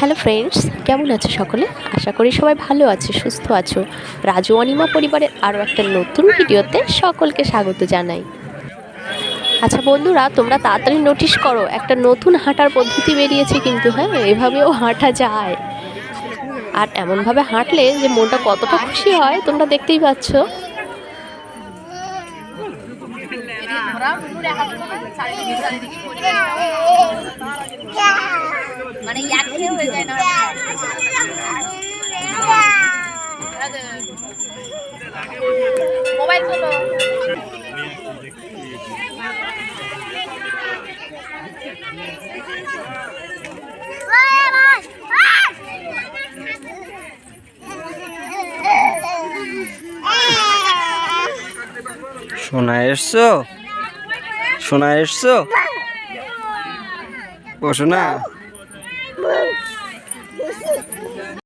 Hello friends, কেমন আছো সকলে? আশা করি সবাই ভালো আছে, সুস্থ আছো। রাজু অনিমা পরিবারের আরও একটা নতুন ভিডিওতে সকলকে স্বাগত জানাই। আচ্ছা বন্ধুরা, তোমরা তাড়াতাড়ি নোটিশ করো, একটা নতুন হাঁটার পদ্ধতি বেরিয়েছে কিন্তু। হ্যাঁ, এভাবেও হাঁটা যায়, আর এমনভাবে হাঁটলে যে মনটা কতটা খুশি হয় তোমরা দেখতেই পাচ্ছ। মানে হয়ে যায় না। মোবাইল তোলো। সোনা এসছো, সোনা এসছো, ও সোনা।